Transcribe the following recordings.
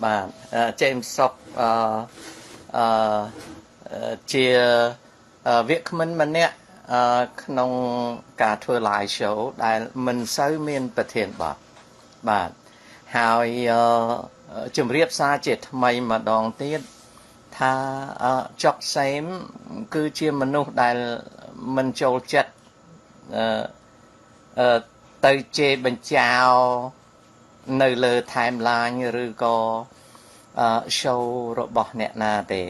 បាទចេមសុកជាវាគ្មិនម្នាក់ក្នុងការធ្វើ live show ដែលមិនសូវមានប្រធានបទបាទហើយជម្រាបសារជាថ្មីម្ដងទៀតថាចុកសេមគឺជាមនុស្សដែលមិនចូលចិត្តទៅជេរបញ្ចោនៅលើ timeline ឬក៏ show របស់អ្នកណាទេ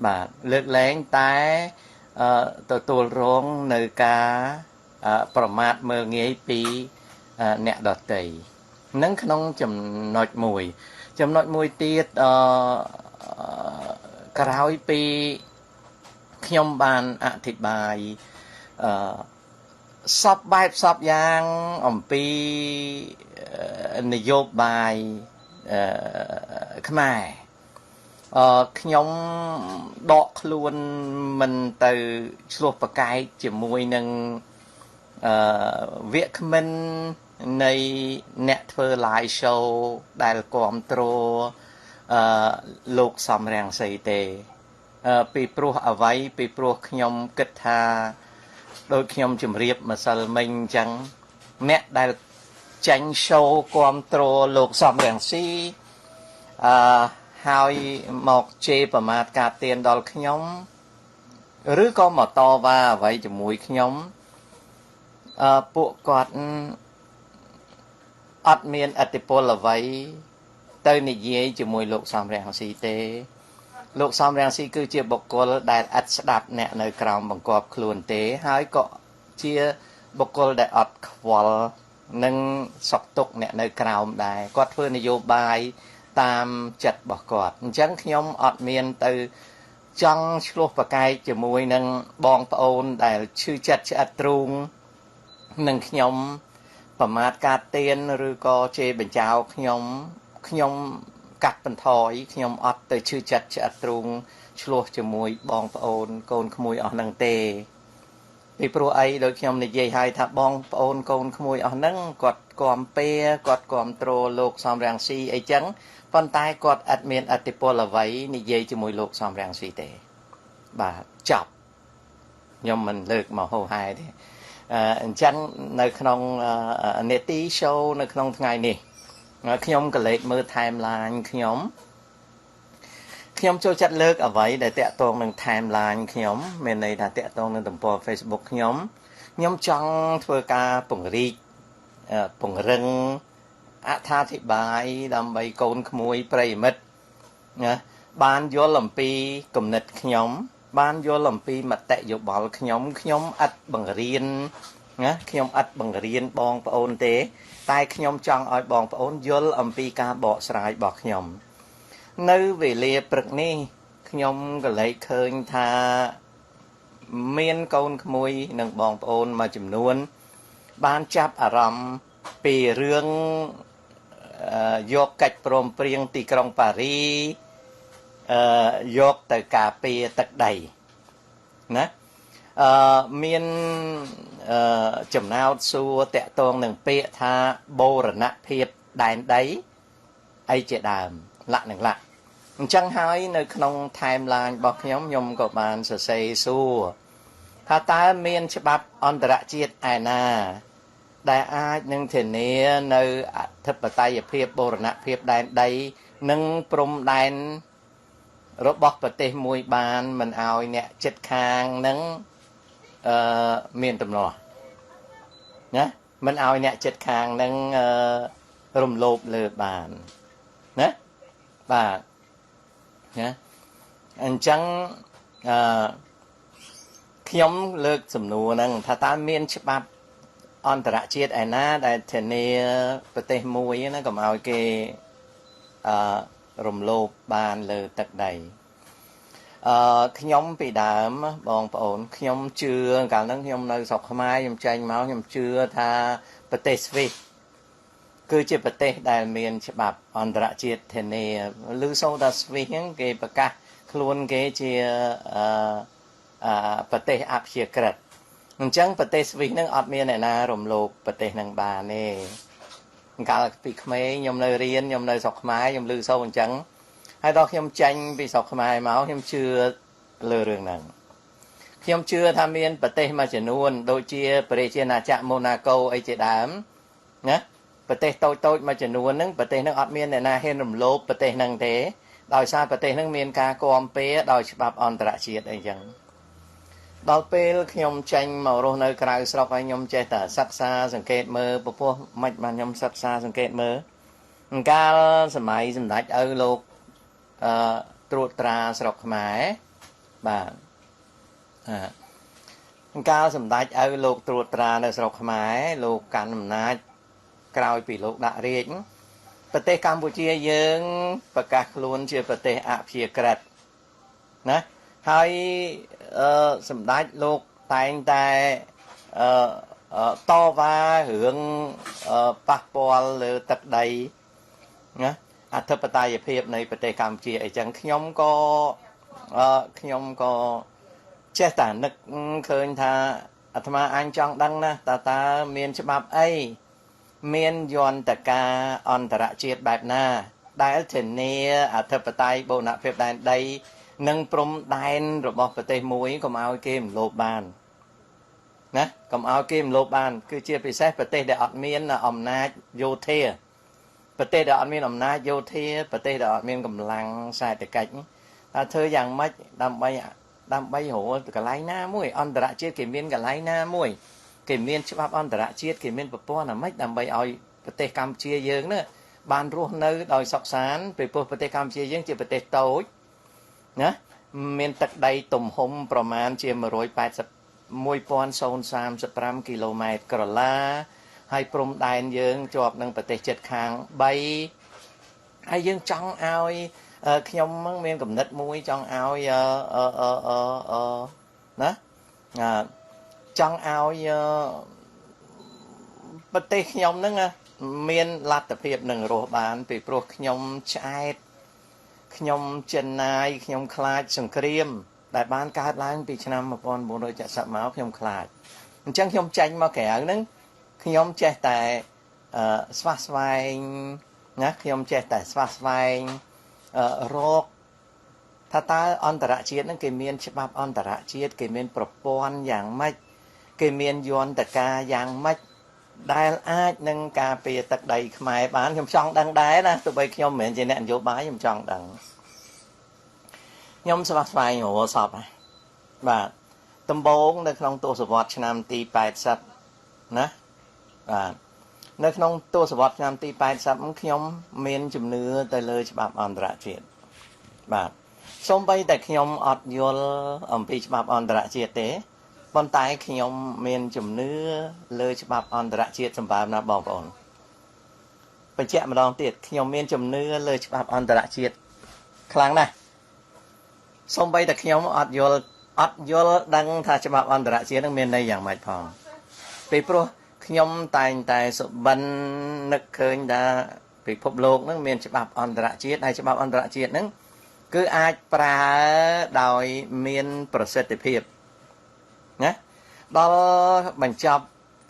បាទលើកលែងតែទទួលរងនៅការប្រមាថមើលងាយពីអ្នកដទៃនឹងក្នុងចំណុចមួយទៀតក្រោយពីខ្ញុំបានអធិប្បាយសពបែបសពយ៉ាងអំពីនយោបាយខ្មែរខ្ញុំដកខ្លួនមិនទៅឆ្លោះប្រកែកជាមួយនឹងវាគ្មិននៃអ្នកធ្វើ live show ដែលគ្រប់គ្រងលោកសំរងសីទេពីព្រោះអ្វីពីព្រោះខ្ញុំគិតថាដោយខ្ញុំជម្រាបម្សិលមិញអញ្ចឹងអ្នកដែលចាញ់ show គ្រប់គ្រងលោកសំរងស៊ីហើយមកជេរប្រមាថការទៀនដល់ខ្ញុំឬក៏មកតវ៉ាអ្វីជាមួយខ្ញុំពួកគាត់អត់មានឥទ្ធិពលអ្វីទៅនិយាយជាមួយលោកសំរងស៊ីទេលោកសំរងស៊ីគឺជាបុគ្គលដែលឥតស្ដាប់អ្នកនៅក្រោមបង្គាប់ខ្លួនទេហើយក៏ជាបុគ្គលដែលអត់ខ្វល់នឹងសុខទុក្ខអ្នកនៅក្រោមដែរគាត់ធ្វើនយោបាយតាមចិត្តរបស់គាត់អញ្ចឹងខ្ញុំអត់មានទៅចង់ឆ្លោះប្រកែកជាមួយនឹងបងប្អូនដែលឈឺចិត្តឆ្អិតទ្រូងនឹងខ្ញុំប្រមាថការទៀនឬក៏ជេរបញ្ចោខ្ញុំកាត់បន្ថយខ្ញុំអត់ទៅឈឺចិត្តឆ្អិតទ្រូងឆ្លោះជាមួយបងប្អូនកូនក្មួយអស់នឹងទេពីព្រោះអីដូចខ្ញុំនិយាយឲ្យថាបងប្អូនកូនក្មួយអស់ហ្នឹងគាត់គាំពែគាត់គាំទ្រលោកសំរងស៊ីអីចឹងប៉ុន្តែគាត់អត់មានអធិពលអ្វីនិយាយជាមួយលោកសំរងស៊ីទេបាទចប់ខ្ញុំមិនលើកមកហោហែទេអញ្ចឹងនៅក្នុងនេតិ show នៅក្នុងថ្ងៃនេះខ្ញុំក៏លេចមើល timeline ខ្ញុំចូលចិត្តលើកអ្វីដែលតាក់ទងនឹង timeline ខ្ញុំមានន័យថាតាក់ទងនឹងទំព័រ Facebook ខ្ញុំចង់ធ្វើការពង្រីកពង្រឹងអត្ថាធិប្បាយដើម្បីកូនក្មួយប្រិយមិត្តណាបានយល់អំពីគំនិតខ្ញុំបានយល់អំពីមតិយោបល់ខ្ញុំអត់បង្រៀនណាខ្ញុំអត់បង្រៀនបងប្អូនទេតែខ្ញុំចង់ឲ្យបងប្អូនយល់អំពីការបកស្រាយរបស់ខ្ញុំនៅវេលាព្រឹកនេះខ្ញុំក៏លេចឃើញថាមានកូនក្មួយនិងបងប្អូនមួយចំនួនបានចាប់អារម្មណ៍ពីរឿងយកកិច្ចព្រមព្រៀងទីក្រុងប៉ារីយកទៅការពារទឹកដីណាមានចំណោទសួរតាក់ទងនឹងពាក្យថាបូរណភាពដែនដីអីជាដើមលក្ខណៈអញ្ចឹងហើយនៅក្នុង timeline របស់ខ្ញុំក៏បានសរសេរសួរថាតើមានច្បាប់អន្តរជាតិឯណាដែលអាចនឹងធានានៅអធិបតេយ្យភាពបូរណភាពដែនដីនិងព្រំដែនរបស់ប្រទេសមួយបានមិនឲ្យអ្នកជិតខាងនឹងមានទំនាស់ណាមិនឲ្យអ្នកជិតខាងនឹងរំលោភលើបានណាបាទណាអញ្ចឹងខ្ញុំលើកសំណួរហ្នឹងថាតើមានច្បាប់អន្តរជាតិឯណាដែលធានាប្រទេសមួយណាកុំឲ្យគេរំលោភបានលើទឹកដីខ្ញុំពីដើមបងប្អូនខ្ញុំជឿកាលហ្នឹងខ្ញុំនៅស្រុកខ្មែរខ្ញុំចេញមកខ្ញុំជឿថាប្រទេសស្វីសគឺជាប្រទេសដែលមានច្បាប់អន្តរជាតិធានាឬសូថាស្វីសហ្នឹងគេប្រកាសខ្លួនគេជាប្រទេសអព្យាក្រឹតអញ្ចឹងប្រទេសស្វីសហ្នឹងអត់មានអ្នកណារំលោភប្រទេសហ្នឹងបានទេ កាលពីក្មេងខ្ញុំនៅរៀនខ្ញុំនៅស្រុកខ្មែរខ្ញុំឮសូរអញ្ចឹងហើយដល់ខ្ញុំចាញ់ពីស្រុកខ្មែរមកខ្ញុំជឿលើរឿងហ្នឹងខ្ញុំជឿថាមានប្រទេសមួយចំនួនដូចជាប្រជាណាចក្រម៉ូណាកូអីជាដើមណាប្រទេសតូចមួយចំនួនហ្នឹងប្រទេសហ្នឹងអត់មានអ្នកណាហ៊ានរំលោភប្រទេសហ្នឹងទេដោយសារប្រទេសហ្នឹងមានការគាំពែដោយច្បាប់អន្តរជាតិអីចឹងដល់ពេលខ្ញុំចេញមករស់នៅក្រៅស្រុកហើយខ្ញុំចេះតែសិក្សាសង្កេតមើលពពោះមិនបានខ្ញុំសិក្សាសង្កេតមើលកាលសម័យសម្ដេចឪលោកត្រួតត្រាស្រុកខ្មែរបាទកាលសម្ដេចឪលោកត្រួតត្រានៅស្រុកខ្មែរលោកកាន់អំណាចក្រោយពីលោកដាក់រាជប្រទេសកម្ពុជាយើងប្រកាសខ្លួនជាប្រទេសអព្យាក្រឹតណាហើយសម្ដេចលោកតែងតែតវ៉ារឿងប៉ះពាល់លើទឹកដីណាអធិបតេយ្យភាពនៃប្រទេសកម្ពុជាអីចឹងខ្ញុំក៏ចេះតែនឹកឃើញថាអាត្មាអញចង់ដឹងណាតើមានច្បាប់អីមានយន្តការអន្តរជាតិបែបណាដែលធានាអធិបតេយ្យបូរណភាពដែនដីនិងព្រំដែនរបស់ប្រទេសមួយកុំឲ្យគេរំលោភបានណាកុំឲ្យគេរំលោភបានគឺជាពិសេសប្រទេសដែលអត់មានអំណាចយោធាប្រទេសដែលអត់មានអំណាចយោធាប្រទេសដែលអត់មានកម្លាំងសេដ្ឋកិច្ចតើធ្វើយ៉ាងម៉េចដើម្បីរកកន្លែងណាមួយអន្តរជាតិគេមានកន្លែងណាមួយគេមានច្បាប់អន្តរជាតិគេមានប្រព័ន្ធអាម៉េចដើម្បីឲ្យប្រទេសកម្ពុជាយើងនេះបានរស់នៅដោយសុខសាន្តពីព្រោះប្រទេសកម្ពុជាយើងជាប្រទេសតូចណាមានទឹកដីទំហំប្រមាណជា1035គីឡូម៉ែត្រក្រឡាហើយព្រំដែនយើងជាប់នឹងប្រទេសជិតខាង3ហើយយើងចង់ឲ្យខ្ញុំមានគំនិតមួយចង់ឲ្យណាចង់ឲ្យប្រទេសខ្ញុំហ្នឹងមានលទ្ធភាពនឹងរស់បានពីព្រោះខ្ញុំឆ្អែតខ្ញុំចិនណាយខ្ញុំខ្លាចសង្គ្រាមដែលបានកើតឡើងពីឆ្នាំ1970មកខ្ញុំខ្លាចអញ្ចឹងខ្ញុំចេញមកក្រៅហ្នឹងខ្ញុំចេះតែស្វះស្វែងណាខ្ញុំចេះតែស្វះស្វែងរកថាតើអន្តរជាតិហ្នឹងគេមានច្បាប់អន្តរជាតិគេមានប្រព័ន្ធយ៉ាងម៉េចគេមានយន្តការយ៉ាងម៉េចដែលអាចនឹងការពារទឹកដីខ្មែរបានខ្ញុំចង់ដឹងដែរណាទោះបីខ្ញុំមិនមែនជាអ្នកនយោបាយខ្ញុំចង់ដឹងខ្ញុំស្វះស្វែងរកសពហើយបាទដំបូងនៅក្នុងទសវត្សរ៍ឆ្នាំទី80ណាបាទនៅក្នុងទសវត្សរ៍ឆ្នាំទី80ខ្ញុំមានជំនឿទៅលើច្បាប់អន្តរជាតិបាទសូម្បីតែខ្ញុំអត់យល់អំពីច្បាប់អន្តរជាតិទេប៉ុន្តែខ្ញុំមានជំនឿលើច្បាប់អន្តរជាតិសម្បើមណាបងប្អូនបញ្ជាក់ម្ដងទៀតខ្ញុំមានជំនឿលើច្បាប់អន្តរជាតិខ្លាំងណាស់សូម្បីតែខ្ញុំអត់យល់ដឹងថាច្បាប់អន្តរជាតិនឹងមានន័យយ៉ាងម៉េចផងពីព្រោះខ្ញុំតែងតែសុបិននឹកឃើញថាពិភពលោកនឹងមានច្បាប់អន្តរជាតិហើយច្បាប់អន្តរជាតិនឹងគឺអាចប្រើដោយមានប្រសិទ្ធភាពណាដល់បញ្ចប់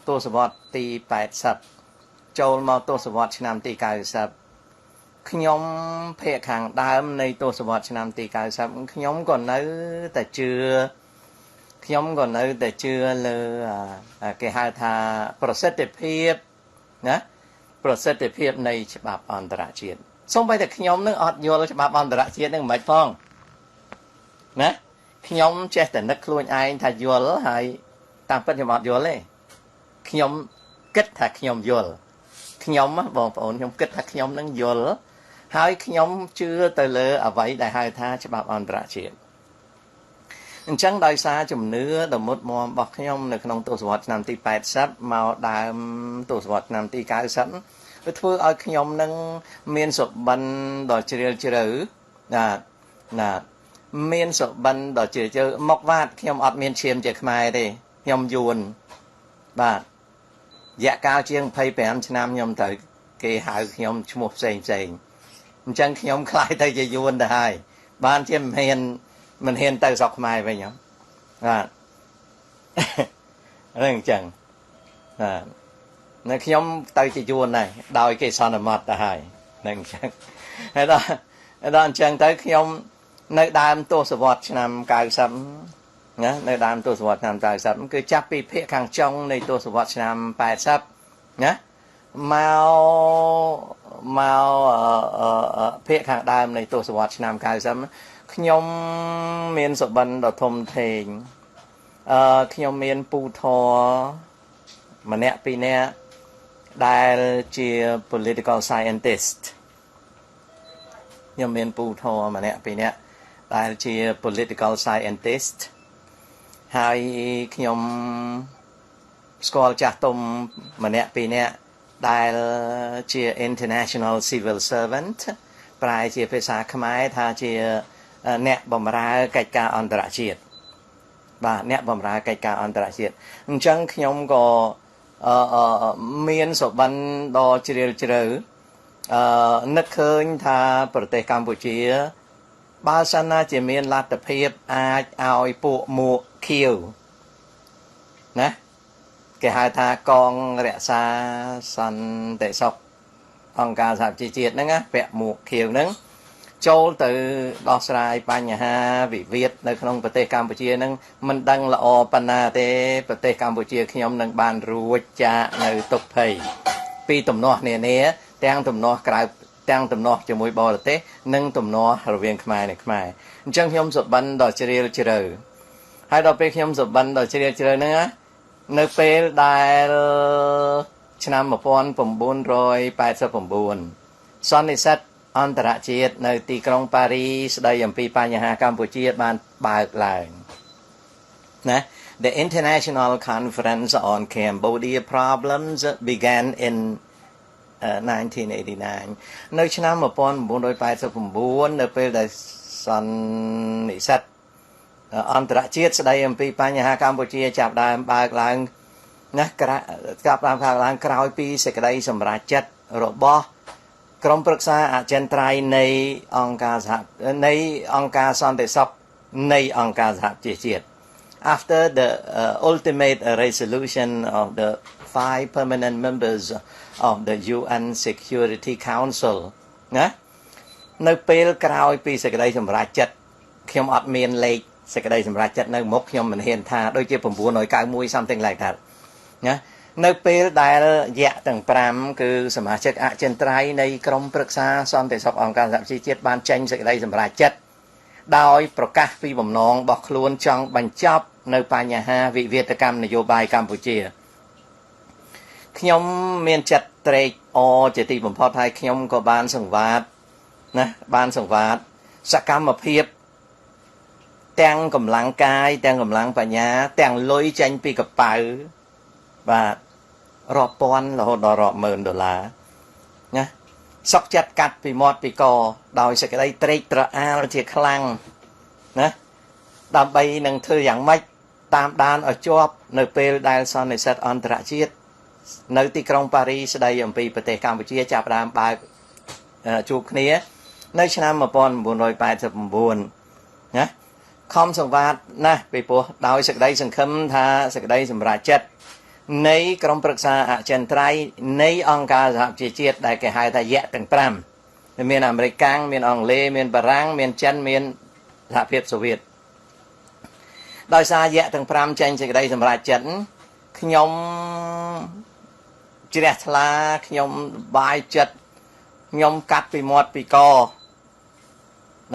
ទសវត្សរ៍ទី80ចូលមកទសវត្សរ៍ឆ្នាំទី90ខ្ញុំភាគខាងដើមនៃទសវត្សរ៍ឆ្នាំទី90ខ្ញុំក៏នៅតែជឿលើគេហៅថាប្រសិទ្ធភាពណាប្រសិទ្ធភាពនៃច្បាប់អន្តរជាតិសូម្បីតែខ្ញុំនឹងអត់យល់ច្បាប់អន្តរជាតិនឹងមិនផងណាខ្ញុំចេះតែនឹកខ្លួនឯងថាយល់ហើយតាមពិតខ្ញុំអត់យល់ទេខ្ញុំគិតថាខ្ញុំយល់ខ្ញុំបងប្អូនខ្ញុំគិតថាខ្ញុំនឹងយល់ហើយខ្ញុំជឿទៅលើអ្វីដែលហៅថាច្បាប់អន្តរជាតិអញ្ចឹងដោយសារជំនឿដ៏មុតមមរបស់ខ្ញុំនៅក្នុងទសវត្សរ៍ឆ្នាំទី80មកដើមទសវត្សរ៍ឆ្នាំទី90វាធ្វើឲ្យខ្ញុំនឹងមានសុបិនដ៏ជ្រាលជ្រៅណាមានសុបិនដ៏ជ្រាលជ្រៅមកវ៉ាតខ្ញុំអត់មានឈាមជាខ្មែរទេខ្ញុំយួនបាទរយៈកាលជាង25ឆ្នាំខ្ញុំត្រូវគេហៅខ្ញុំឈ្មោះផ្សេងអញ្ចឹងខ្ញុំខ្លាយទៅជាយួនទៅហើយបានជាមិនហ៊ានទៅស្រុកខ្មែរវិញបាទរឿងអញ្ចឹងបាទ នៅខ្ញុំទៅជាយួនដែរដោយគេសន្មតទៅហើយនឹងអញ្ចឹងហើយដល់អញ្ចឹងទៅខ្ញុំនៅដើមទសវត្សរ៍ឆ្នាំ90ណានៅដើមទសវត្សរ៍ឆ្នាំ90គឺចាប់ពីភាគខាងចុងនៃទសវត្សរ៍ឆ្នាំ80ណាមកភាគខាងដើមនៃទសវត្សរ៍ឆ្នាំ90ខ្ញុំមានសុបិនដ៏ធំធេងខ្ញុំមានពូធរម្នាក់ពីរនាក់ដែលជា political scientist ខ្ញុំមានពូធរម្នាក់ពីរនាក់ដែលជា political scientist ហើយខ្ញុំស្គាល់ចាស់ទុំម្នាក់ពីរនាក់ដែលជា international civil servant ប្រែជាភាសាខ្មែរថាជាអ្នកបម្រើកិច្ចការអន្តរជាតិបាទអ្នកបម្រើកិច្ចការអន្តរជាតិអញ្ចឹងខ្ញុំក៏មានសុបិនដ៏ជ្រាលជ្រៅនឹកឃើញថាប្រទេសកម្ពុជាបើសិនណាជាមានលទ្ធភាពអាចឲ្យពួកមួកខៀវណាគេហៅថាកងរក្សាសន្តិសុខអង្គការសហជីវជាតិហ្នឹងណាពាក់មួកខៀវហ្នឹងចូលទៅដោះស្រាយបញ្ហាវិវាទនៅក្នុងប្រទេសកម្ពុជាហ្នឹងមិនដឹងល្អប៉ុណ្ណាទេប្រទេសកម្ពុជាខ្ញុំនឹងបានរួចចាកនៅទុក្ខភ័យពីទំនាស់នានាទាំងទំនាស់ក្រៅទាំងទំនាស់ជាមួយបរទេសនិងទំនាស់រវាងខ្មែរនិងខ្មែរអញ្ចឹងខ្ញុំសុបិនដ៏ជ្រាលជ្រៅហើយដល់ពេលខ្ញុំសុបិនដ៏ជ្រាលជ្រៅហ្នឹងនៅពេលដែលឆ្នាំ1989សន្និសីទអន្តរជាតិនៅទីក្រុងប៉ារីស្ដីអំពីបញ្ហាកម្ពុជាបានបើកឡើងណា The International Conference on Cambodia Problems began in 1989 នៅឆ្នាំ1989នៅពេលដែលសន្និសីទអន្តរជាតិស្ដីអំពីបញ្ហាកម្ពុជាចាប់ដើមបើកឡើងណាចាប់ដើមបើកឡើងក្រោយពីសេចក្តីសម្រេចចិត្តរបស់ក្រុមប្រឹក្សាអចិន្ត្រៃយ៍នៃអង្គការសន្តិសុខនៃអង្គការសហជីវជាតិ After the ultimate resolution of the 5 permanent members of the UN Security Council ណានៅពេលក្រោយពីសេចក្តីសម្រេចចិត្តខ្ញុំអត់មានលេខសេចក្តីសម្រេចចិត្តនៅមុខខ្ញុំមិនហ៊ានថាដូចជា991 something like that ណានៅពេលដែលយៈទាំង5គឺសមាជិកអចិន្ត្រៃយ៍នៃក្រុមប្រឹក្សាសន្តិសុខអង្គការសហជីវជាតិបានចេញសេចក្តីសម្រេចចិត្តដោយប្រកាសពីបំណងរបស់ខ្លួនចង់បញ្ចប់នៅបញ្ហាវិវាទកម្មនយោបាយកម្ពុជាខ្ញុំមានចិត្តត្រេកអរជាទីបំផុតហើយខ្ញុំក៏បានសង្វាតណាបានសង្វាតសកម្មភាពទាំងកម្លាំងកាយទាំងកម្លាំងបញ្ញាទាំងលុយចេញពីកប៉ៅបាទរាប់ពាន់រហូតដល់រាប់ម៉ឺនដុល្លារណាសុកចិត្តកាត់ពីមាត់ពីកដោយសេចក្តីត្រេកត្រអាលជាខ្លាំងណាដើម្បីនឹងធ្វើយ៉ាងម៉េចតាមដានឲ្យជាប់នៅពេលដែលសន្និសីទអន្តរជាតិនៅទីក្រុងប៉ារីស្ដីអំពីប្រទេសកម្ពុជាចាប់ផ្ដើមបើកជួបគ្នានៅឆ្នាំ1989ណាខំសង្វាតណាស់ពីព្រោះដោយសេចក្តីសង្ឃឹមថាសេចក្តីសម្រេចចិត្តនៃក្រុមប្រឹក្សាអចិន្ត្រៃយ៍នៃអង្គការសហជីវជាតិដែលគេហៅថាយៈទាំង5មានអាមេរិកមានអង់គ្លេសមានបារាំងមានចិនមានសហភាពសូវៀតដោយសារយៈទាំង5ចេញសេចក្តីសម្រេចចិត្តខ្ញុំជ្រះថ្លាខ្ញុំបាយចិត្តខ្ញុំកាត់ពីមាត់ពីក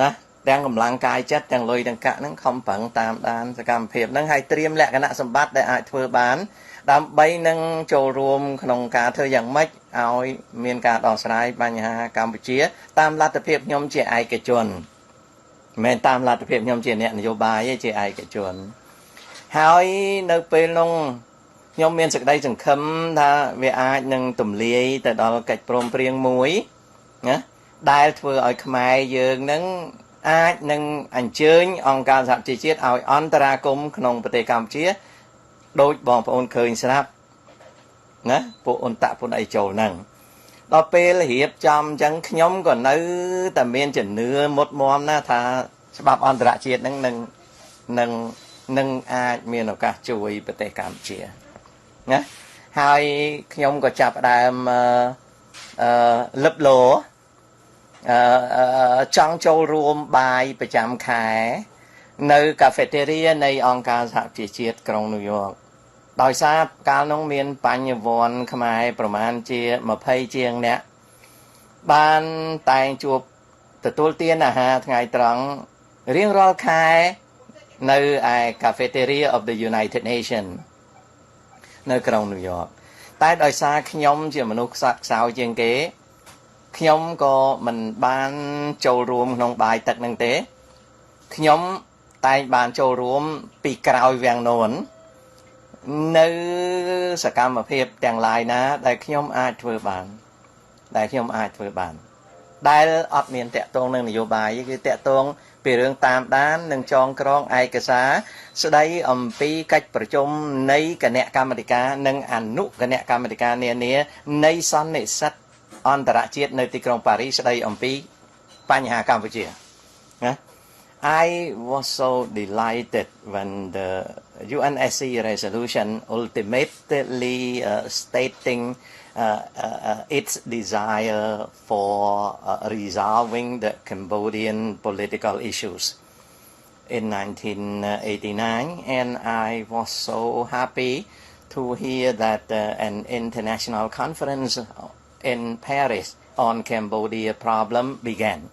ណាទាំងកម្លាំងកាយចិត្តទាំងលុយទាំងកាក់ហ្នឹងខំប្រឹងតាមដានសកម្មភាពហ្នឹងហើយត្រៀមលក្ខណៈសម្បត្តិដែលអាចធ្វើបានដើម្បីនឹងចូលរួមក្នុងការធ្វើយ៉ាងម៉េចឲ្យមានការដោះស្រាយបញ្ហាកម្ពុជាតាមលទ្ធភាពខ្ញុំជាឯកជនមិនមែនតាមលទ្ធភាពខ្ញុំជាអ្នកនយោបាយទេជាឯកជនហើយនៅពេលនោះខ្ញុំមានសេចក្តីសង្ឃឹមថាវាអាចនឹងទម្លាយទៅដល់កិច្ចព្រមព្រៀងមួយណាដែលធ្វើឲ្យខ្មែរយើងនឹងអាចនឹងអញ្ជើញអង្គការសហជីវជាតិឲ្យអន្តរាគមន៍ក្នុងប្រទេសកម្ពុជាដូចបងប្អូនឃើញស្រាប់ណាពួកអន្តៈពុនអីចូលហ្នឹងដល់ពេលរៀបចំអញ្ចឹងខ្ញុំក៏នៅតែមានជំនឿមុតមមណាថាច្បាប់អន្តរជាតិហ្នឹងនឹងអាចមានឱកាសជួយប្រទេសកម្ពុជាណា ហើយខ្ញុំក៏ចាប់ផ្ដើមលឹបលោចង់ចូលរួមបាយប្រចាំខែនៅ cafeteria នៃអង្គការសហប្រជាជាតិក្រុងញូវយ៉កដោយសារកាលនោះមានបញ្ញវន្តខ្មែរប្រមាណជា20ជាងអ្នកបានតែងជួបទទួលទានអាហារថ្ងៃត្រង់រៀងរាល់ខែនៅឯ Cafeteria of the United Nations នៅក្រុងញូវយ៉កតែដោយសារខ្ញុំជាមនុស្សខ្សត់ខ្សោយជាងគេខ្ញុំក៏មិនបានចូលរួមក្នុងបាយទឹកនឹងទេខ្ញុំតែងបានចូលរួមពីក្រោយវាំងនននៅសកម្មភាពទាំងឡាយណាដែលខ្ញុំអាចធ្វើបានដែលអត់មានតាក់ទងនឹងនយោបាយគឺតាក់ទងពីរឿងតាមដាននិងចងក្រងឯកសារស្ដីអំពីកិច្ចប្រជុំនៃគណៈកម្មាធិការនិងអនុគណៈកម្មាធិការនានានៃសន្និសីទអន្តរជាតិនៅទីក្រុងប៉ារីសស្ដីអំពីបញ្ហាកម្ពុជាណា I was so delighted when the UNSC resolution ultimately stating its desire for resolving the Cambodian political issues in 1989, and I was so happy to hear that an international conference in Paris on Cambodia problem began.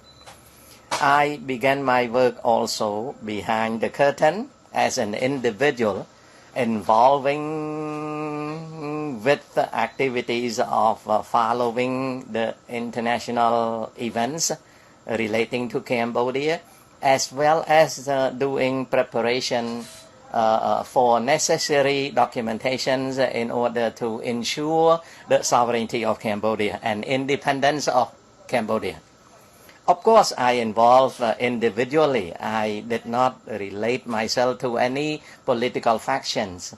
I began my work also behind the curtain as an individual involving with the activities of following the international events relating to Cambodia, as well as doing preparation for necessary documentations in order to ensure the sovereignty of Cambodia and independence of Cambodia. Of course, I involved individually. I did not relate myself to any political factions.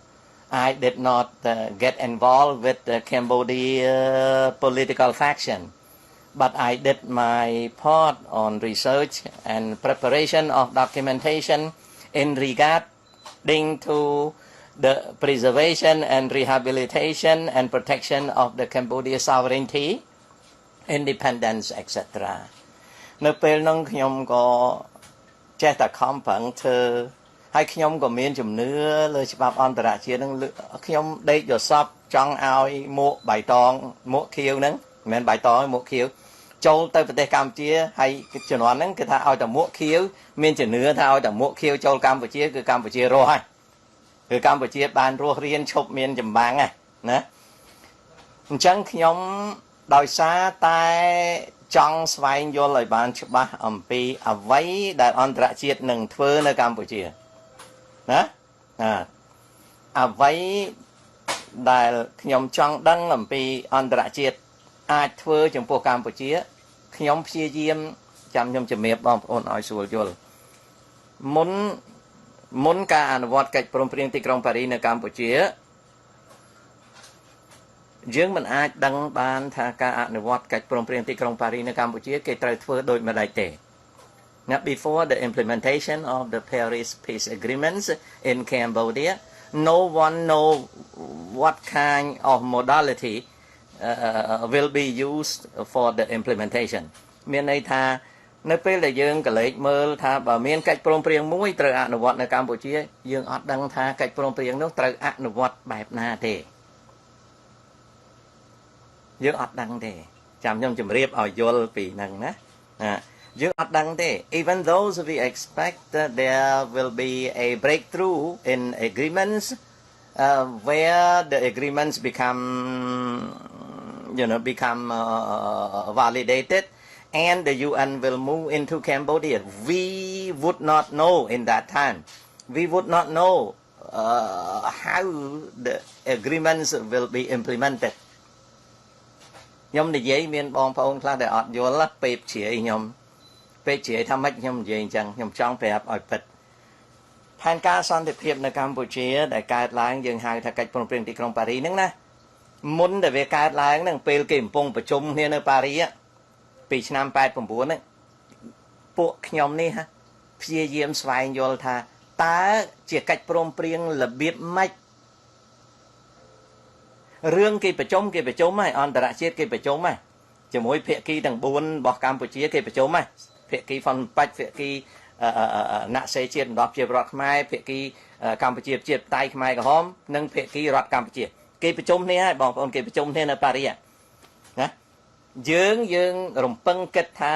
I did not get involved with the Cambodia political faction. But I did my part on research and preparation of documentation in regarding to the preservation and rehabilitation and protection of the Cambodia sovereignty, independence, etc. នៅពេលនោះខ្ញុំក៏ចេះតែខំប្រឹងធ្វើហើយខ្ញុំក៏មានជំនឿលើច្បាប់អន្តរជាតិនឹងខ្ញុំដេកយល់សពចង់ឲ្យមួកបៃតងមួកខៀវហ្នឹងមិនមែនបៃតងមួកខៀវចូលទៅប្រទេសកម្ពុជាហើយជំនាន់ហ្នឹងគេថាឲ្យតែមួកខៀវមានជំនឿថាឲ្យតែមួកខៀវចូលកម្ពុជាគឺកម្ពុជារស់ហើយគឺកម្ពុជាបានរស់រៀនឈប់មានចម្បាំងណាអញ្ចឹងខ្ញុំដោយសារតែចង់ស្វែងយល់ឲ្យបានច្បាស់អំពីអ្វីដែលអន្តរជាតិនឹងធ្វើនៅកម្ពុជាណាអ្វីដែលខ្ញុំចង់ដឹងអំពីអន្តរជាតិអាចធ្វើចំពោះកម្ពុជាខ្ញុំព្យាយាមចាំខ្ញុំជំរាបបងប្អូនឲ្យស្រួលយល់មុនការអនុវត្តកិច្ចព្រមព្រៀងទីក្រុងប៉ារីសនៅកម្ពុជាយើងមិនអាចដឹងបានថាការអនុវត្តកិច្ចព្រមព្រៀងទីក្រុងប៉ារីសនៅកម្ពុជាគេត្រូវធ្វើដូចម្ដេចទេ Now, before the implementation of the Paris Peace Agreements in Cambodia, no one know what kind of modality will be used for the implementation. មានន័យថានៅពេលដែលយើងកលេចមើលថាបើមានកិច្ចព្រមព្រៀងមួយត្រូវអនុវត្តនៅកម្ពុជាយើងអត់ដឹងថាកិច្ចព្រមព្រៀងនោះត្រូវអនុវត្តបែបណាទេយើងអត់ដឹងទេចាំខ្ញុំជម្រាបឲ្យយល់ពីហ្នឹងណាយើងអត់ដឹងទេ even though we expect that there will be a breakthrough in agreements where the agreements become validated and the UN will move into Cambodia we would not know in that time we would not know how the agreements will be implemented ខ្ញុំនិយាយមានបងប្អូនខ្លះដែលអត់យល់ពេកជ្រាយខ្ញុំពេកជ្រាយថាម៉េចខ្ញុំនិយាយអញ្ចឹងខ្ញុំចង់ប្រាប់ឲ្យពិតផែនការសន្តិភាពនៅកម្ពុជាដែលកើតឡើងយើងហៅថាកិច្ចព្រមព្រៀងទីក្រុងប៉ារីសហ្នឹងណាមុនដែលវាកើតឡើងហ្នឹងពេលគេកំពុងប្រជុំគ្នានៅប៉ារីសពីឆ្នាំ89ហ្នឹងពួកខ្ញុំនេះព្យាយាមស្វែងយល់ថាតើជាកិច្ចព្រមព្រៀងរបៀបម៉េច រឿងគេប្រជុំហើយអន្តរជាតិគេប្រជុំហើយជាមួយភាគីទាំង4របស់កម្ពុជាគេប្រជុំហើយភាគីហ្វុនបាច់ភាគីអ្នកសេជាតិបណ្ដោះជារដ្ឋខ្មែរភាគីកម្ពុជាជាតិតៃខ្មែរក្រហមនិងភាគីរដ្ឋកម្ពុជាគេប្រជុំគ្នាហើយបងប្អូនគេប្រជុំគ្នានៅប៉ារីសណាយើងរំពឹងគិតថា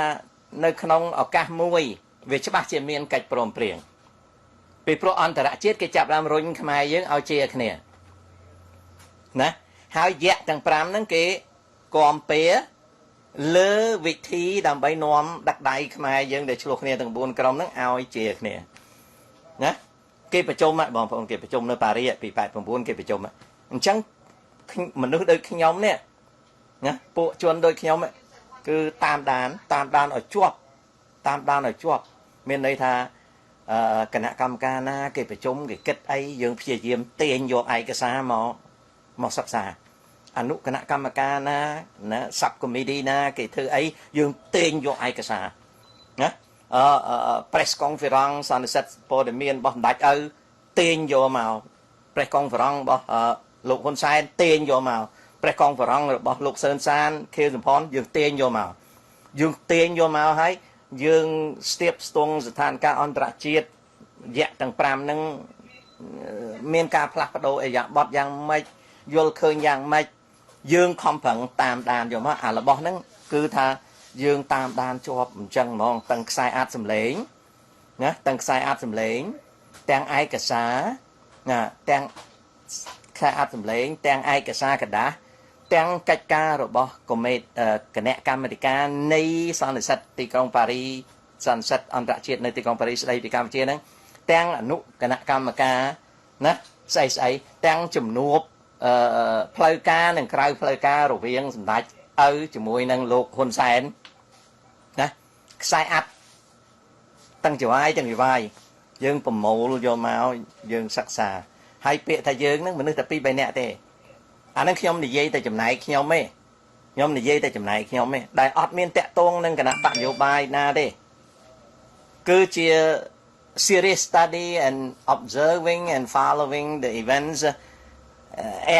នៅក្នុងឱកាសមួយវាច្បាស់ជាមានកិច្ចព្រមព្រៀងពីព្រោះអន្តរជាតិគេចាប់ដើមរុញខ្មែរយើងឲ្យជាគ្នាណាហើយយៈទាំង5ហ្នឹងគេគាំពែលើវិធីដើម្បីនាំដឹកដៃខ្មែរយើងដែលឆ្លោះគ្នាទាំង4ក្រុមហ្នឹងឲ្យជាគ្នាណាគេប្រជុំបងប្អូនគេប្រជុំនៅប៉ារីសពី89គេប្រជុំអញ្ចឹងមនុស្សដូចខ្ញុំនេះណាពួកជនដូចខ្ញុំគឺតាមដានឲ្យជាប់មានន័យថាគណៈកម្មការណាគេប្រជុំគេគិតអីយើងព្យាយាមទាញយកឯកសារមកសិក្សាអនុគណៈកម្មការណា sub committee ណាគេធ្វើអីយើងទាញយកឯកសារណាpress conference សន្និសីទព័ត៌មានរបស់សម្ដេចឪទាញយកមក press conference របស់លោកហ៊ុនសែនទាញយកមក press conference របស់លោកសឿនសានខៀវសំផនយើងទាញយកមកហើយយើងស្ទាបស្ទង់ស្ថានភាពអន្តរជាតិរយៈទាំង5ហ្នឹងមានការផ្លាស់ប្ដូរអីយ៉ាងបត់យ៉ាងម៉េចយល់ឃើញយ៉ាងម៉េចយើងខំប្រឹងតាមដានយកមកអារបស់ហ្នឹងគឺថាយើងតាមដានជាប់អញ្ចឹងហ្មងទាំងខ្សែអាតសម្លេងណាទាំងខ្សែអាតសម្លេងទាំងឯកសារណាទាំងខ្សែអាតសម្លេងទាំងឯកសារกระดาษទាំងកិច្ចការរបស់គណៈកម្មាធិការនៃសន្និសីទទីក្រុងប៉ារីសន្និសីទអន្តរជាតិនៅទីក្រុងប៉ារីសស្ដីពីកម្ពុជាហ្នឹងទាំងអនុគណៈកម្មការណាស្អីទាំងជំនួបផ្លូវការនិងក្រៅផ្លូវការរវាងសម្ដេចឪជាមួយនឹងលោកហ៊ុនសែនណាខ្សែអាត់ទាំងចវាយយើងប្រមូលយកមកយើងសិក្សាហើយពាក្យថាយើងហ្នឹងមនុស្សតែ2-3នាក់ទេអាហ្នឹងខ្ញុំនិយាយតែចំណែកខ្ញុំទេដែលអត់មានតាក់ទងនឹងគណៈបកនយោបាយណាទេគឺជា serious study and observing and following the events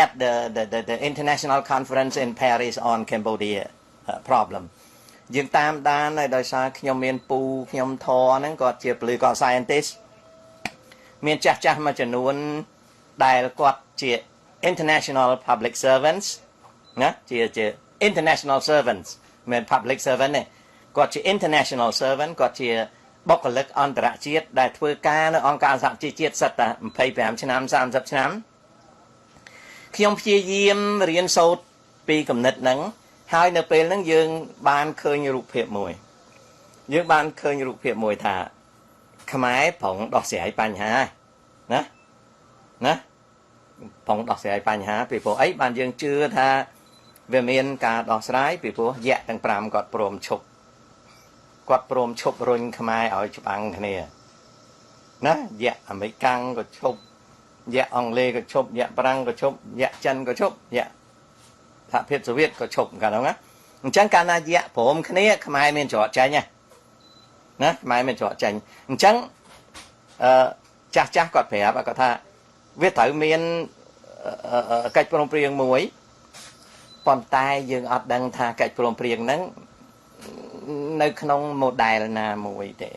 at the international conference in Paris on Cambodia problem យើងតាមដានហើយដោយសារខ្ញុំមានពូខ្ញុំធរហ្នឹងគាត់ជាពលិក scientist មានចាស់មួយចំនួនដែលគាត់ជា international public servants ណាជា international servants មិន public servant ទេគាត់ជា international servant គាត់ជាបុគ្គលិកអន្តរជាតិដែលធ្វើការនៅអង្គការសហជីវជាតិសិតតែ25ឆ្នាំ30ឆ្នាំខ្ញុំព្យាយាមរៀនសូត្រពីគំនិតហ្នឹងហើយនៅពេលហ្នឹងយើងបានឃើញរូបភាពមួយថាខ្មែរប្រងដោះស្រាយបញ្ហាណាប្រងដោះស្រាយបញ្ហាពីព្រោះអីបានយើងជឿថាវាមានការដោះស្រាយពីព្រោះយៈទាំង5គាត់ព្រមឈប់រុញខ្មែរឲ្យច្បាំងគ្នាណាយៈអាមេរិកក៏ឈប់យៈអង់គ្លេសក៏ឈប់យៈបារាំងក៏ឈប់យៈចិនក៏ឈប់យៈសហភាពសូវៀតក៏ឈប់កាលហ្នឹងណាអញ្ចឹងកាលណាយៈព្រមគ្នាខ្មែរមានច្រកចេញណាខ្មែរមានច្រកចេញអញ្ចឹងចាស់គាត់ប្រាប់គាត់ថាវាត្រូវមានកិច្ចព្រមព្រៀងមួយប៉ុន្តែយើងអត់ដឹងថាកិច្ចព្រមព្រៀងហ្នឹងនៅក្នុង model ណាមួយទេ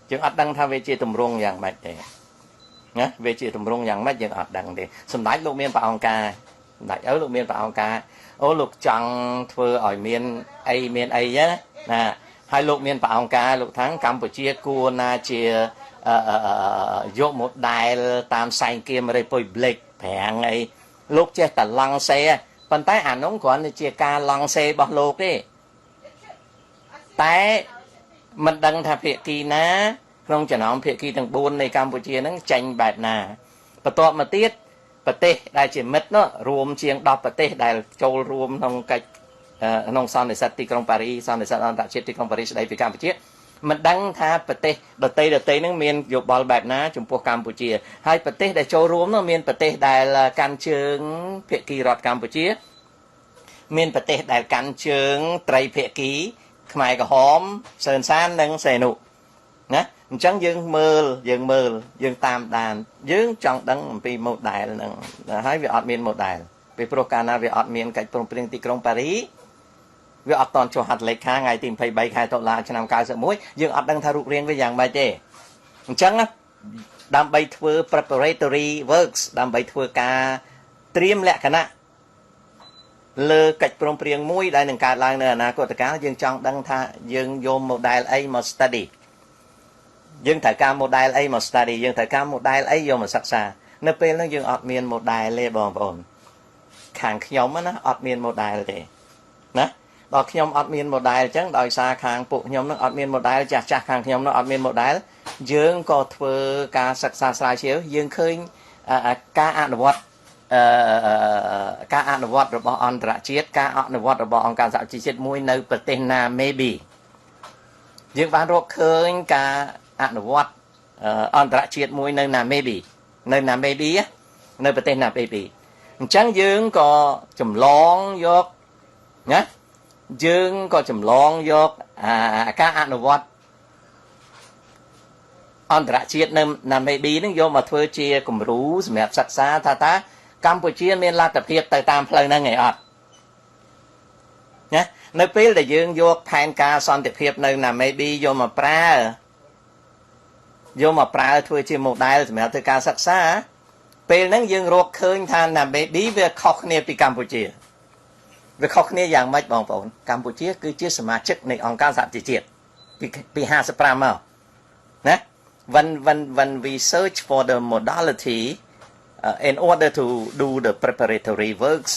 យើងអត់ដឹងថាវាជាទម្រង់យ៉ាងម៉េចទេណាវាជាទម្រង់យ៉ាងម៉េចយើងអត់ដឹងទេសម្ដេចលោកមានប្រអង្ការសម្ដេចឪលោកមានប្រអង្ការអូលោកចង់ធ្វើឲ្យមានអីណាហើយលោកមានប្រអង្ការលោកថាកម្ពុជាគួរណាជាយក model តាមសែងគៀមរេពុយប្លេកប្រាំងអីលោកចេះតែឡង់សេប៉ុន្តែអានោះគ្រាន់តែជាការឡង់សេរបស់លោកទេតែមិនដឹងថាភាគីណាក្នុងចំណោមភាគីទាំង4នៃកម្ពុជាហ្នឹងចាញ់បែបណាបន្ទាប់មកទៀតប្រទេសដែលជាមិត្តនោះរួមជាង10ប្រទេសដែលចូលរួមក្នុងកិច្ចក្នុងសន្និសីទទីក្រុងប៉ារីសន្និសីទអន្តរជាតិទីក្រុងប៉ារីសស្ដីពីកម្ពុជាមិនដឹងថាប្រទេសដទៃហ្នឹងមានយោបល់បែបណាចំពោះកម្ពុជាហើយប្រទេសដែលចូលរួមនោះមានប្រទេសដែលកាន់ជើងភាគីរដ្ឋកម្ពុជាមានប្រទេសដែលកាន់ជើងត្រីភាគីខ្មែរក្រហមសឿនសាននិងសេនុណាអញ្ចឹងយើងមើលយើងតាមដានយើងចង់ដឹងអំពី model ហ្នឹងហើយវាអត់មាន model ពីព្រោះកាលណាវាអត់មានកិច្ចព្រមព្រៀងទីក្រុងប៉ារីវាអត់តន់ចុះហត្ថលេខាថ្ងៃទី23ខែតុលាឆ្នាំ91យើងអត់ដឹងថារូបរាងវាយ៉ាងម៉េចទេអញ្ចឹងដើម្បីធ្វើ preparatory works ដើម្បីធ្វើការត្រៀមលក្ខណៈលើកិច្ចព្រមព្រៀងមួយដែលនឹងកើតឡើងនៅអនាគតកាលយើងចង់ដឹងថាយើងយក model អីមក study យើងត្រូវការ model អីមក study យើងត្រូវការ model អីយកមកសិក្សានៅពេលហ្នឹងយើងអត់មាន model ទេបងប្អូនខាងខ្ញុំណាអត់មាន model ទេណាដល់ខ្ញុំអត់មាន model អញ្ចឹងដោយសារខាងពួកខ្ញុំនឹងអត់មាន model ចាស់ខាងខ្ញុំនឹងអត់មាន model យើងក៏ធ្វើការសិក្សាស្រាវជ្រាវយើងឃើញការអនុវត្តរបស់អន្តរជាតិការអនុវត្តរបស់អង្គការសហជីវជាតិមួយនៅប្រទេសណាមេប៊ីយើងបានរកឃើញការអនុវត្តអន្តរជាតិមួយនៅណាមេប៊ីនៅប្រទេសណាមេប៊ីអញ្ចឹងយើងក៏ចម្លងយកណាយើងក៏ចម្លងយកការអនុវត្តអន្តរជាតិនៅណាមេប៊ីនឹងយកមកធ្វើជាគំរូសម្រាប់សិក្សាថាតើកម្ពុជាមានលទ្ធភាពទៅតាមផ្លូវហ្នឹងឯអត់ណានៅពេលដែលយើងយកផែនការសន្តិភាពនៅណាមេប៊ីយកមកប្រើធ្វើជា model សម្រាប់ធ្វើការសិក្សាពេលហ្នឹងយើងរកឃើញថាណាមេប៊ីវាខុសគ្នាពីកម្ពុជាវាខុសគ្នាយ៉ាងម៉េចបងប្អូនកម្ពុជាគឺជាសមាជិកនៃអង្គការសហជីវជាតិពី55មកណា when we search for the modality in order to do the preparatory works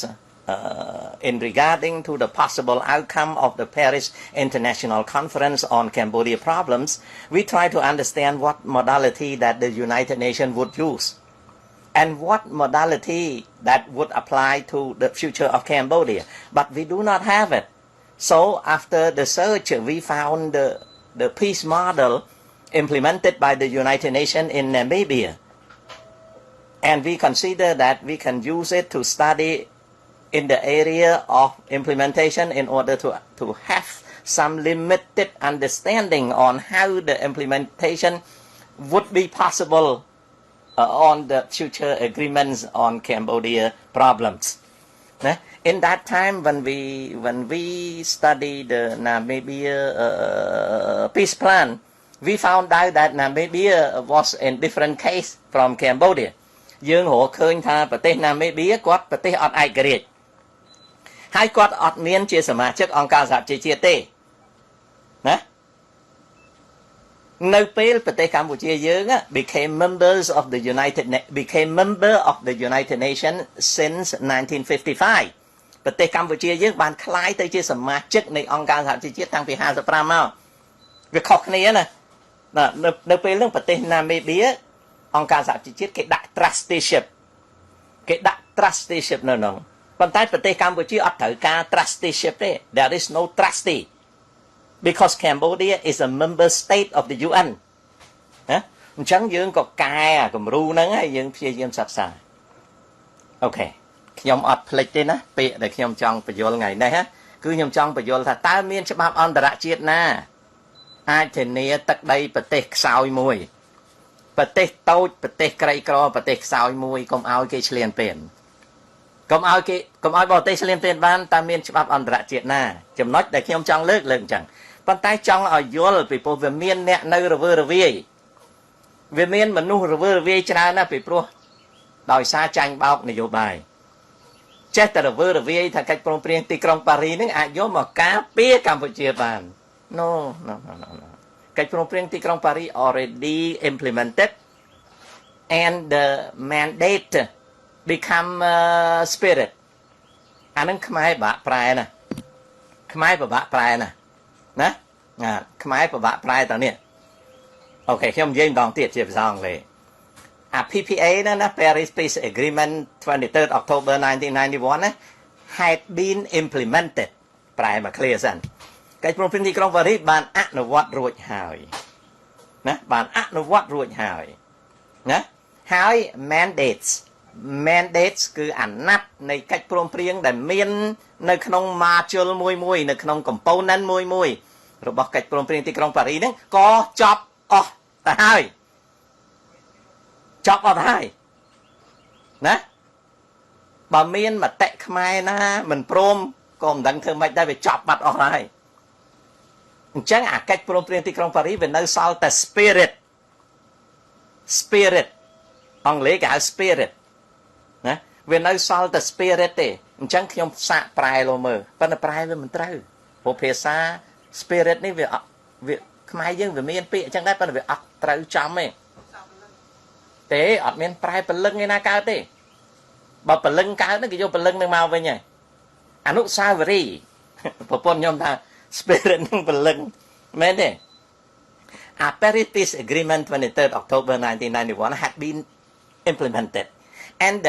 in regarding to the possible outcome of the Paris International Conference on Cambodia problems, we try to understand what modality that the United Nations would use and what modality that would apply to the future of Cambodia. But we do not have it. So after the search, we found the peace model implemented by the United Nations in Namibia. And we consider that we can use it to study in the area of implementation in order to have some limited understanding on how the implementation would be possible on the future agreements on Cambodia problems. In that time, when we study the Namibia peace plan, we found out that Namibia was in different case from Cambodia. យើងរកឃើញថាប្រទេសណាមេប៊ីគាត់ប្រទេសអត់ឯករាជ្យហើយគាត់អត់មានជាសមាជិកអង្គការសហជីវជាតិទេណានៅពេលប្រទេសកម្ពុជាយើង became member of the United Nations since 1955 ប្រទេសកម្ពុជាយើងបានក្លាយទៅជាសមាជិកនៃអង្គការសហជីវជាតិតាំងពី55មកវាខុសគ្នាណានៅពេលហ្នឹងប្រទេសណាមេប៊ីអង្គការសហជីវជាតិគេដាក់ trusteeship នៅនោះប៉ុន្តែប្រទេសកម្ពុជាអត់ត្រូវការ trusteeship ទេ there is no trustee because Cambodia is a member state of the UN ណាអញ្ចឹងយើងក៏កែគំរូហ្នឹងហើយយើងព្យាយាមសិក្សាអូខេខ្ញុំអត់ភ្លេចទេណាពាក្យដែលខ្ញុំចង់បញ្យល់ថ្ងៃនេះគឺខ្ញុំចង់បញ្យល់ថាតើមានច្បាប់អន្តរជាតិណាអាចធានាទឹកដីប្រទេសខ្សោយមួយប្រទេសតូចប្រទេសក្រីក្រប្រទេសខ្សោយមួយកុំឲ្យគេឈ្លានពានកុំឲ្យបរទេសឈ្លានពានបានតើមានច្បាប់អន្តរជាតិណាចំណុចដែលខ្ញុំចង់លើកអញ្ចឹងប៉ុន្តែចង់ឲ្យយល់ពីព្រោះវាមានអ្នកនៅរវើរវាយវាមានមនុស្សរវើរវាយច្រើនណាស់ពីព្រោះដោយសារចាញ់បោកនយោបាយចេះតែរវើរវាយថាកិច្ចព្រមព្រៀងទីក្រុងប៉ារីនឹងអាចយកមកការពារកម្ពុជាបាន no កិច្ចព្រមព្រៀងទីក្រុងប៉ារី already implemented and the mandate become spirit អានឹងខ្មែរបាក់ប្រែណាខ្មែរពិបាកប្រែណាខ្មែរពិបាកប្រែតើនេះអូខេខ្ញុំនិយាយម្ដងទៀតជាភាសាអង់គ្លេសអា PPA ណា Paris Peace Agreement 23rd October 1991 ណា had been implemented ប្រែមក clear សិនកិច្ចព្រមព្រៀងទីក្រុងប៉ារីសបានអនុវត្តរួចហើយណាបានអនុវត្តរួចហើយណាហើយ mandates គឺអាណត្តិនៃកិច្ចព្រមព្រៀងដែលមាននៅក្នុង module មួយនៅក្នុង component មួយរបស់កិច្ចព្រមព្រៀងទីក្រុងប៉ារីសហ្នឹងក៏ចប់អស់ទៅហើយណា bà miên mà tệ khmai na mình prom có một đằng thương mạch đây về chọc mặt ở đây chẳng à cách prom priên tì krong Paris về nơi sau ta spirit ông lấy cả spirit về nơi sau ta spirit thì chẳng khi ông xạ prai lô mơ vẫn là prai với mình trâu bộ phê xa spirit này về khmai dương về miên pị chẳng đấy vẫn là về ọc trâu chấm ấy thế ở miền prai bật lưng nghe na cao thế bà bật lưng cao nó cái vô bật lưng đang mau với nhỉ anu savary bộ phận nhom ta spirit đang bật lưng mấy thế a Paris Agreement 23 October 1991 had been implemented and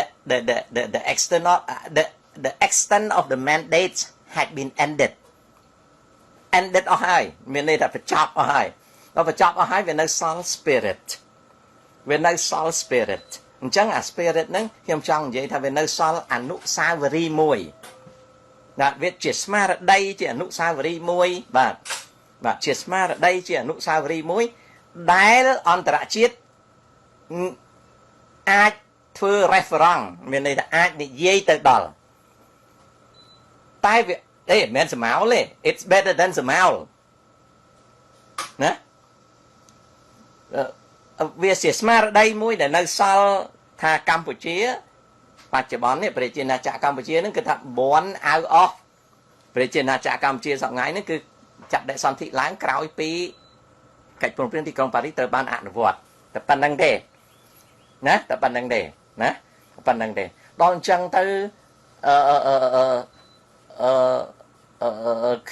the extent of the mandates had been ended ở hai miền này là phải chop ở hai nó phải chop ở hai về nơi soul spirit về nơi soul spirit chẳng à spirit nâng hiểm trong vậy ta về nơi soul anu savary mùi là viết chỉ smart ở đây chỉ anu savary mùi và chỉ smart ở đây chỉ anu savary mùi đáy on tả chiết ai thưa reference miền này là ai để dây tới đỏ tai việc đây men sầm máu lên it's better than sầm máu nè việc xịt smart ở đây mũi để nơi sau tha Campuchia và chỉ bón này về trên là chợ Campuchia nó cứ thằng bón out off về trên là chợ Campuchia sọng ngay nó cứ chặt đại son thị láng cào pi cách vùng biên thì công Paris từ ban án vọt tập ban năng đề nè tập ban năng đề nè ban năng đề đòn chân từ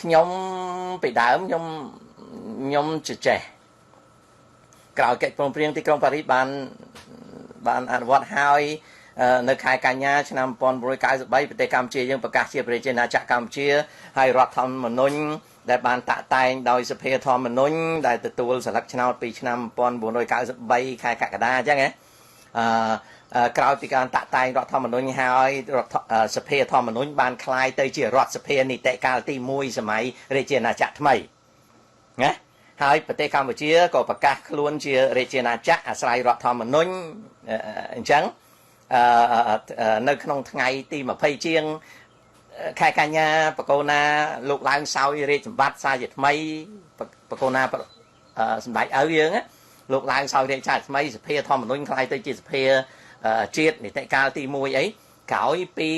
nhóm bị đám nhóm trẻ cào cách vùng biên thì công Paris ban án vọt hai nơi khai cả nhà cho năm pon bồi cái bay về Campuchia nhưngประกาศជាប្រជាណាចក្រកម្ពុជាហើយរដ្ឋធម្មនុញ្ញដែលបានតាក់តែងដោយសភាធម្មនុញ្ញដែលទទួលសិលឹកឆ្នោតពីឆ្នាំ1993ខែកក្កដាអញ្ចឹងណាក្រោយពីការតាក់តែងរដ្ឋធម្មនុញ្ញហើយសភាធម្មនុញ្ញបានคล้ายទៅជារដ្ឋសភានីតិកាលទី1សម័យរាជាណាចក្រថ្មីណាហើយប្រទេសកម្ពុជាក៏ប្រកាសខ្លួនជារាជាណាចក្រអាស្រ័យរដ្ឋធម្មនុញ្ញអញ្ចឹងនៅក្នុងថ្ងៃទី20ជាងខែកញ្ញាបកូណាលោកឡើងសោយរាជសម្បត្តិសារជាថ្មីបកូណាសម្ដេចឪយើងលោកឡើងសោយរាជសារថ្មីសភាធម្មនុញ្ញខ្ល้ายទៅជាសភាជាតិនីតិកាលទី1អីក្រោយពី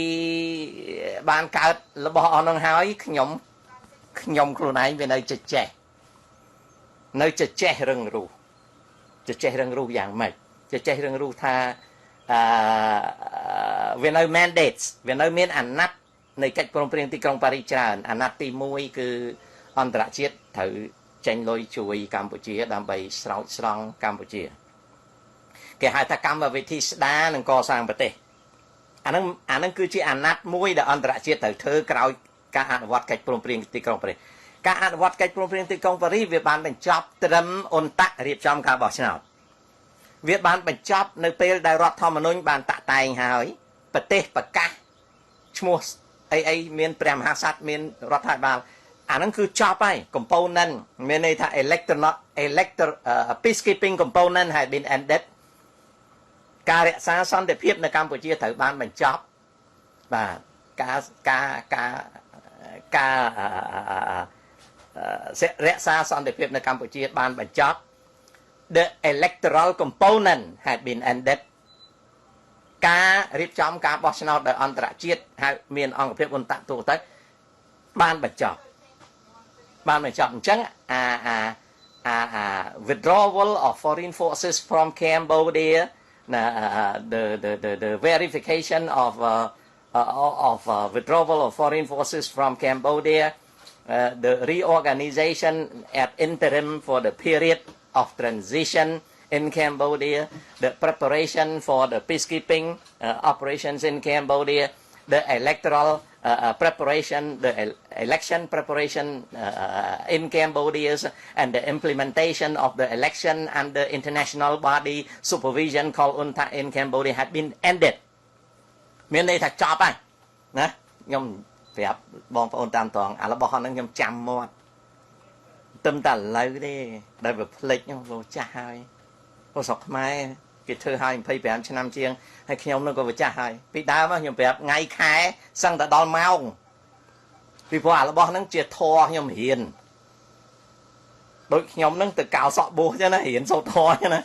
បានកើតរបស់អស់នឹងហើយខ្ញុំខ្លួនឯងវានៅចេះរឹងរូសយ៉ាងម៉េចចេះរឹងរូសថាវានៅ mandates វានៅមានអាណត្តិនៃកិច្ចព្រមព្រៀងទីក្រុងប៉ារីសច្រើនអាណត្តិទី1គឺអន្តរជាតិត្រូវចេញលុយជួយកម្ពុជាដើម្បីស្រោចស្រង់កម្ពុជាគេហៅថាកម្មវិធីស្ដារនិងកសាងប្រទេសអាហ្នឹងគឺជាអាណត្តិមួយដែលអន្តរជាតិត្រូវធ្វើក្រោយការអនុវត្តកិច្ចព្រមព្រៀងទីក្រុងប៉ារីសការអនុវត្តកិច្ចព្រមព្រៀងទីក្រុងប៉ារីសវាបានបញ្ចប់ត្រឹមអ៊ុនតាក់រៀបចំការបោះឆ្នោតវាបានបញ្ចប់នៅពេលដែលរដ្ឋធម្មនុញ្ញបានតាក់តែងហើយប្រទេសប្រកាសឈ្មោះអីមានព្រះមហាក្សត្រមានរដ្ឋាភិបាលអាហ្នឹងគឺចប់ហើយ component មានន័យថា peacekeeping component had been ended ការរក្សាសន្តិភាពនៅកម្ពុជាត្រូវបានបញ្ចប់បាទការរក្សាសន្តិភាពនៅកម្ពុជាបានបញ្ចប់ the electoral component had been ended ការរៀបចំការបោះឆ្នោតដោយអន្តរជាតិហើយមានអង្គភាពអន្តរទូទៅបានបញ្ចប់អញ្ចឹងwithdrawal of foreign forces from Cambodia the verification of withdrawal of foreign forces from Cambodia the reorganization at interim for the period of transition in Cambodia, the preparation for the peacekeeping operations in Cambodia, the electoral preparation, the election preparation in Cambodia, and the implementation of the election under international body supervision called UNTAC in Cambodia had been ended. មានន័យថាចប់ហើយណាខ្ញុំប្រាប់បងប្អូនតាមតងអារបស់ហ្នឹងខ្ញុំចាំមកទឹមតែឥឡូវទេដែលវាភ្លេចខ្ញុំលោចាស់ហើយស្រុកខ្មែរ គេធ្វើឲ្យ25ឆ្នាំជាងហើយខ្ញុំនឹងក៏ម្ចាស់ហើយពីដើមខ្ញុំប្រាប់ថ្ងៃខែសឹងតែដល់ម៉ោងពីព្រោះអារបស់ហ្នឹងជាធរខ្ញុំរៀនដូចខ្ញុំហ្នឹងទៅកៅសក់បួសចឹងណារៀនសូត្រធរចឹងណា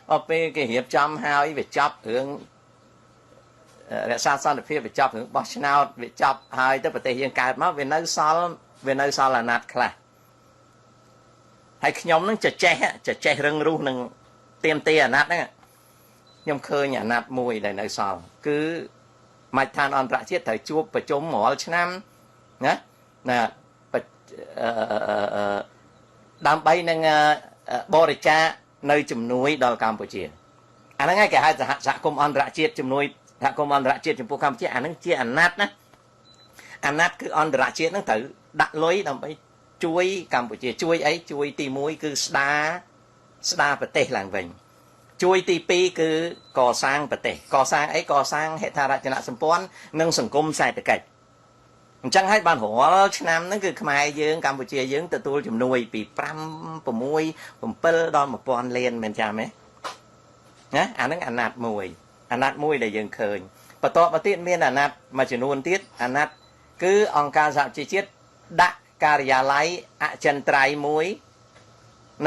ដល់ពេលគេរៀបចំហើយវាចប់រឿងរក្សាសន្តិភាពវាចប់រឿងបោះឆ្នោតវាចប់ហើយទៅប្រទេសយើងកើតមកវានៅសល់អាណត្តិខ្លះហើយខ្ញុំនឹងចេះរឹងរូសនឹងទៀមទាអាណត្តិហ្នឹងខ្ញុំឃើញអាណត្តិមួយដែលនៅសល់គឺមជ្ឈដ្ឋានអន្តរជាតិត្រូវជួបប្រជុំរាល់ឆ្នាំណាដើម្បីនឹងបរិច្ចាគនៅជំនួយដល់កម្ពុជាអាហ្នឹងហើយគេហៅសហគមន៍អន្តរជាតិជំនួយសហគមន៍អន្តរជាតិចំពោះកម្ពុជាអាហ្នឹងជាអាណត្តិណាអាណត្តិគឺអន្តរជាតិហ្នឹងត្រូវដាក់លុយដើម្បីជួយកម្ពុជាជួយអីជួយទី1គឺស្ដារប្រទេសឡើងវិញជួយទី2គឺកសាងប្រទេសកសាងអីកសាងហេដ្ឋារចនាសម្ព័ន្ធនិងសង្គមសេដ្ឋកិច្ចអញ្ចឹងហើយបានរាល់ឆ្នាំហ្នឹងគឺខ្មែរយើងកម្ពុជាយើងទទួលជំនួយពី5 6 7ដល់1000លានមែនចាំទេណាអាហ្នឹងអាណត្តិមួយដែលយើងឃើញបន្ទាប់មកទៀតមានអាណត្តិមួយចំនួនទៀតអាណត្តិគឺអង្គការសហជីវជាតិដាក់ការិយាល័យអចិន្ត្រៃយ៍មួយ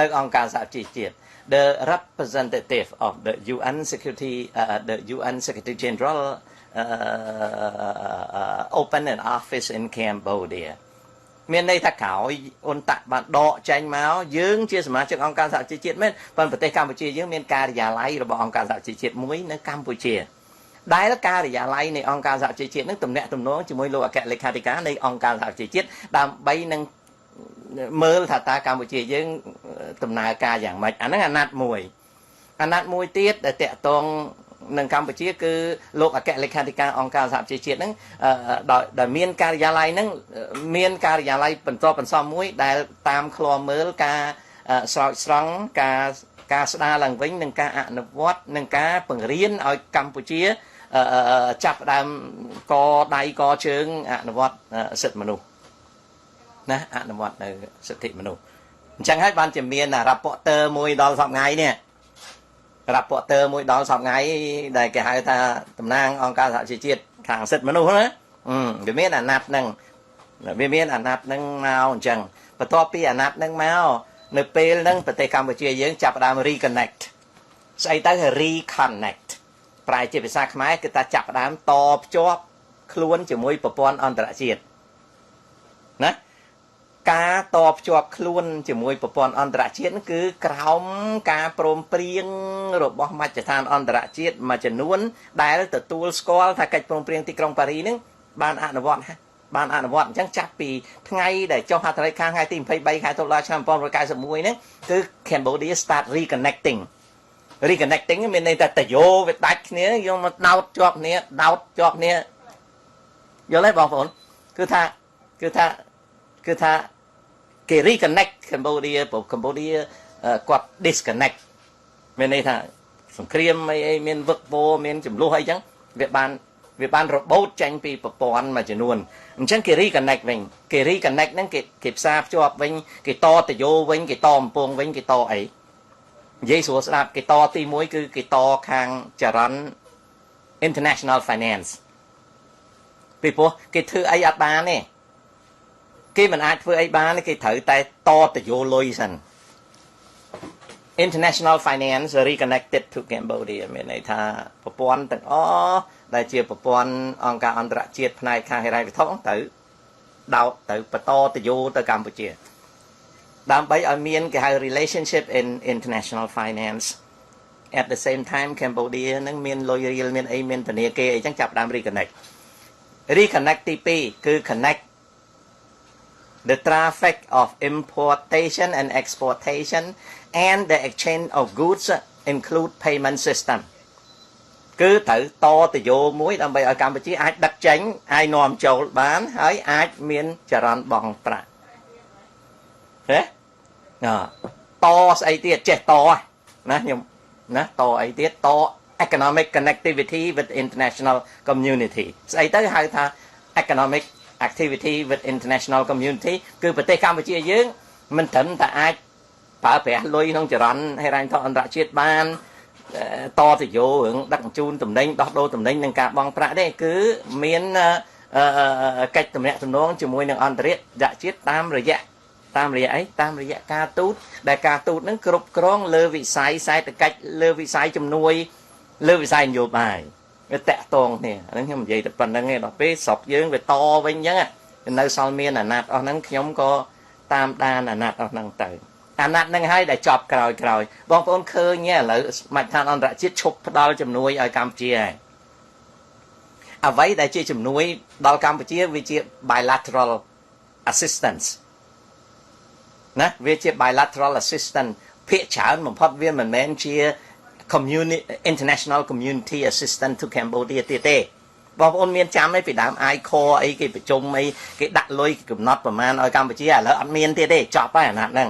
នៅអង្គការសហជីវជាតិ the representative of the UN Secretary General open an office in Cambodia មានន័យថាក្រោយអ៊ុនតាក់បានដកចេញមកយើងជាសមាជិកអង្គការសហជីវជាតិមែនប៉ុន្តែប្រទេសកម្ពុជាយើងមានការិយាល័យរបស់អង្គការសហជីវជាតិមួយនៅកម្ពុជាដែលការិយាល័យនៃអង្គការសហជីវជាតិនឹងទំនាក់ទំនងជាមួយលោកអគ្គលេខាធិការនៃអង្គការសហជីវជាតិដើម្បីនឹងមើលថាតើកម្ពុជាយើងដំណើរការយ៉ាងម៉េចអាហ្នឹងអាណត្តិមួយទៀតដែលតកតងនឹងកម្ពុជាគឺលោកអគ្គលេខាធិការអង្គការសហជីវជាតិហ្នឹងដែលមានការិយាល័យហ្នឹងមានការិយាល័យបន្តបន្សំមួយដែលតាមឃ្លាំមើលការស្រោចស្រង់ការស្ដារឡើងវិញនិងការអនុវត្តនិងការបង្រៀនឲ្យកម្ពុជាចាប់ផ្ដើមកដៃកជើងអនុវត្តសិទ្ធិមនុស្សណាអនុវត្តនៅសិទ្ធិមនុស្សអញ្ចឹងហើយបានជាមានរ៉ាពតើមួយដល់សប្តាហ៍ថ្ងៃនេះរ៉ាពតើមួយដល់សប្តាហ៍ថ្ងៃដែលគេហៅថាតំណាងអង្គការសហជីវជាតិខាងសិទ្ធិមនុស្សណាវាមានអាណត្តិហ្នឹងមកអញ្ចឹងបន្ទាប់ពីអាណត្តិហ្នឹងមកនៅពេលហ្នឹងប្រទេសកម្ពុជាយើងចាប់ផ្ដើម reconnect ស្អីទៅ reconnect ប្រែជាភាសាខ្មែរគឺថាចាប់ផ្ដើមតភ្ជាប់ខ្លួនជាមួយប្រព័ន្ធអន្តរជាតិណាការតភ្ជាប់ខ្លួនជាមួយប្រព័ន្ធអន្តរជាតិគឺក្រោមការព្រមព្រៀងរបស់មជ្ឈដ្ឋានអន្តរជាតិមួយចំនួនដែលទទួលស្គាល់ថាកិច្ចព្រមព្រៀងទីក្រុងប៉ារីហ្នឹងបានអនុវត្តអញ្ចឹងចាប់ពីថ្ងៃដែលចុះហត្ថលេខាថ្ងៃទី23ខែតុលាឆ្នាំ1991ហ្នឹងគឺ Cambodia start reconnecting មានន័យថាតយោវាដាច់គ្នាយកមកដោតជាប់គ្នាយល់ទេបងប្អូនគឺថាគេ reconnect Cambodia គាត់ disconnect មានន័យថាសង្គ្រាមអីមានវឹកវរមានចំនួនអីចឹងវាបានរបូតចេញពីប្រព័ន្ធមួយចំនួនអញ្ចឹងគេ reconnect វិញគេ reconnect ហ្នឹងគេផ្សារភ្ជាប់វិញគេតតយោវិញគេតអំពងវិញគេតអីនិយាយស្រួលស្ដាប់គេតទី1គឺគេតខាងចរន្ត international finance ពីព្រោះគេធ្វើអីអត់បានទេគេមិនអាចធ្វើអីបានគេត្រូវតែតតយោលុយសិន international finance reconnected to Cambodia មានន័យថាប្រព័ន្ធទាំងអស់ដែលជាប្រព័ន្ធអង្គការអន្តរជាតិផ្នែកខាងហិរញ្ញវត្ថុទៅដោតទៅបន្តតយោទៅកម្ពុជាដើម្បីឲ្យមានគេហៅ relationship in international finance at the same time Cambodia នឹងមានលុយរៀលមានអីមានធនាគារអីចឹងចាប់ដើម reconnect ទី2គឺ connect the traffic of importation and exportation and the exchange of goods include payment system គឺត្រូវតយោមួយដើម្បីឲ្យកម្ពុជាអាចដឹកចេញអាចនាំចូលបានហើយអាចមានចរន្តបង់ប្រាក់ហ៎តស្អីទៀតចេះតណាខ្ញុំណាតអីទៀតត economic connectivity with international community ស្អីទៅហៅថា economic activity with international community គឺប្រទេសកម្ពុជាយើងមិនត្រឹមតែអាចប្រើប្រាស់លុយក្នុងចរន្តហិរញ្ញវត្ថុអន្តរជាតិបាន តទៅយោរឿងដឹកជញ្ជូនតំណែងដោះដូរតំណែងនិងការបង់ប្រាក់ទេគឺមានកិច្ចទំនាក់ទំនងជាមួយនឹងអន្តរជាតិតាមរយៈអីតាមរយៈការទូតដែលការទូតហ្នឹងគ្រប់គ្រងលើវិស័យសេដ្ឋកិច្ចលើវិស័យជំនួយលើវិស័យនយោបាយវាតាក់ទងគ្នាហ្នឹងខ្ញុំនិយាយតែប៉ុណ្្នឹងឯងដល់ពេលស្រុកយើងវាតវិញអញ្ចឹងនៅសល់មានអាណត្តិអស់ហ្នឹងខ្ញុំក៏តាមដានអាណត្តិអស់ហ្នឹងទៅអាណត្តិហ្នឹងហើយដែលចប់ក្រោយបងប្អូនឃើញឥឡូវមជ្ឈដ្ឋានអន្តរជាតិឈប់ផ្ដល់ជំនួយឲ្យកម្ពុជាហើយអ្វីដែលជាជំនួយដល់កម្ពុជាវាជា bilateral assistance ណាវាជា bilateral assistance ភាគច្រើនបំផុតវាមិនមែនជា international community assistance to Cambodia ទេបងប្អូនមានចាំទេពីដើម ICOR អីគេប្រជុំអីគេដាក់លុយកំណត់ប្រមាណឲ្យកម្ពុជាឥឡូវអត់មានទៀតទេចប់ហើយអាណត្តិហ្នឹង